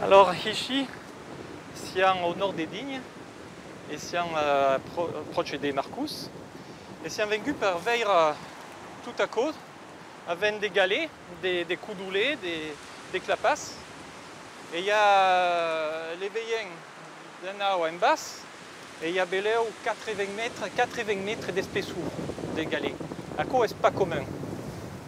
Alors ici, siamo au nord des Dignes et siamo proche des Marcus et siamo venus per vedere tout à côté avec des galets, des coudoulets, des clapas. Et il y a les veillants d'en haut en bas et il y a beleu 80 mètres d'espessure des galets. À quoi c'est pas commun.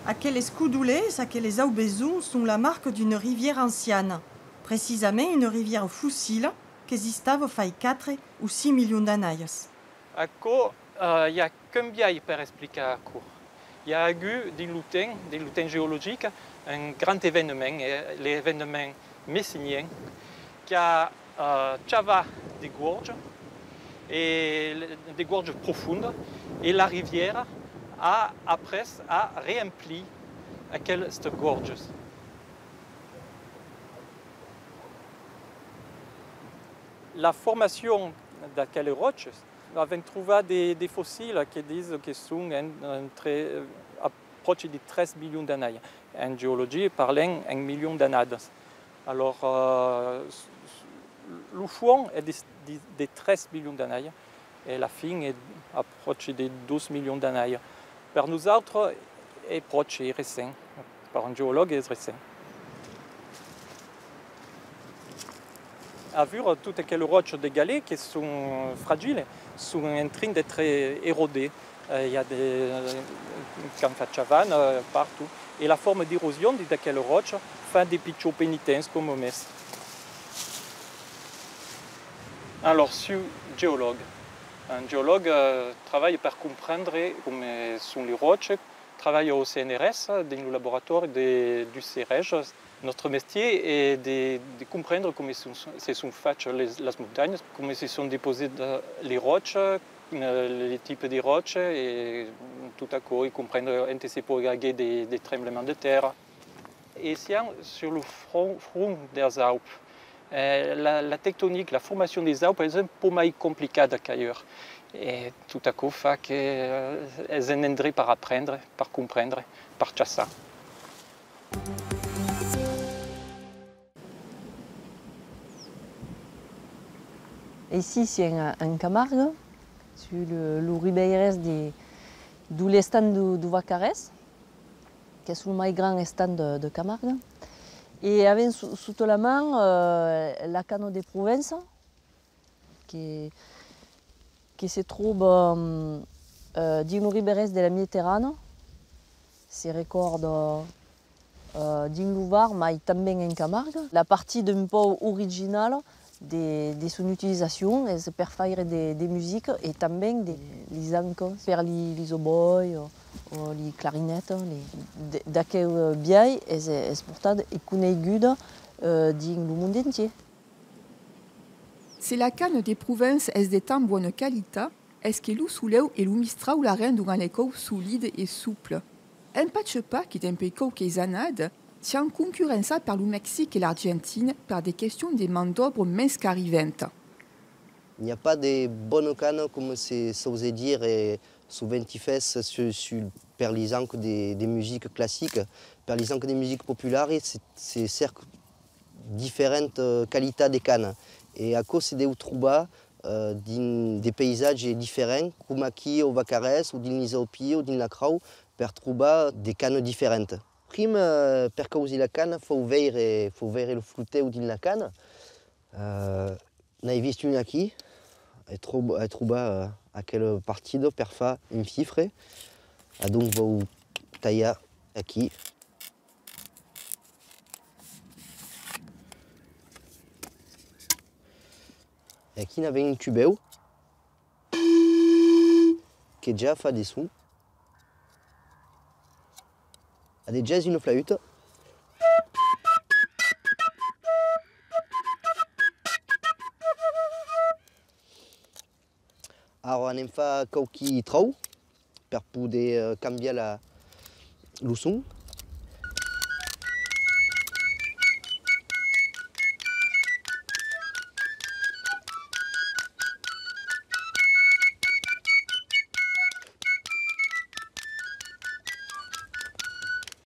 Aqueles coudoulets, aqueles aubezons sont la marque d'une rivière ancienne, précisément une rivière fossile qui existava fai 4 ou 6 millions d'années. À quoi il y a qu'un biais pour expliquer à quoi. Il y a eu des lutins géologiques, un grand événement, l'événement messinien, qui a chava des gorges, et des gorges profondes, et la rivière a après rempli ces gorges. La formation de quelles roches, on a trouvé des fossiles qui disent qu'ils sont proches de 13 millions d'années. En géologie, parlant 1 million d'années. Alors, le fond est de 13 millions d'années et la fin est proche de 12 millions d'années. Pour nous autres, est proche et récent. Pour un géologue, est récent. À vu toutes les roches de galets qui sont fragiles, sont en train d'être érodées. Il y a des campachavans partout. Et la forme d'érosion de quelles roches fait des petits pénitences comme mes. Alors, je suis géologue. Un géologue travaille pour comprendre comment sont les roches, travaille au CNRS, dans le laboratoire du CEREJ. Notre métier est de comprendre comment se sont faites les montagnes, comment se sont déposées les roches, les types de roches, et tout à coup, comprendre un peu pour regarder des tremblements de terre. Et sur le front des Alpes. La tectonique, la formation des Alpes est un peu plus compliquée qu'ailleurs. Et tout à coup, fait qu'elles sont en train par apprendre, par comprendre, par chasser. Ici, c'est en Camargue, sur le Ribeiras de l'estade de Vacares, qui est le plus grand estade de Camargue. Et avec sous la main la canne de Provence, qui se trouve dans le Ribeiras de la Méditerranée. C'est record dans le Var, mais aussi en Camargue. La partie un peu originale de son utilisation, c'est pour faire des musiques et aussi des ancres, pour les oboes, les clarinettes. D'aquel biais, c'est pourtant connu dans le monde entier. Si la canne de Provence est de tan bonne qualité, est-ce que l'oussouleu et l'oumistra ou la reine durant les côtes solides et souples. Un patch pas qui est un peu quelques années, tient en concurrence par le Mexique et l'Argentine par des questions de main-d'œuvre mince qu'arrivante. Il n'y a pas de bonnes cannes, comme c'est osé dire, et souvent fait par les ancres des musiques classiques, par les ancres des musiques populaires, c'est certes différentes qualités de cannes. Et à cause des trouba des paysages différents, comme ici au Vacares, ou dans les Alpes, ou dans la Crau, pour trouver des cannes différentes. Prima, per causa la canne, il faut voir le fruité ou dans la canne. On a vu une ici, et trouvé à quelle partie pour faire un chiffre. Donc, on va tailler ici. Et ici, on avait un tubéo qui déjà fait des sons. Il y a déjà une flûte. Alors, on a fait quelques trous pour pouvoir changer le son.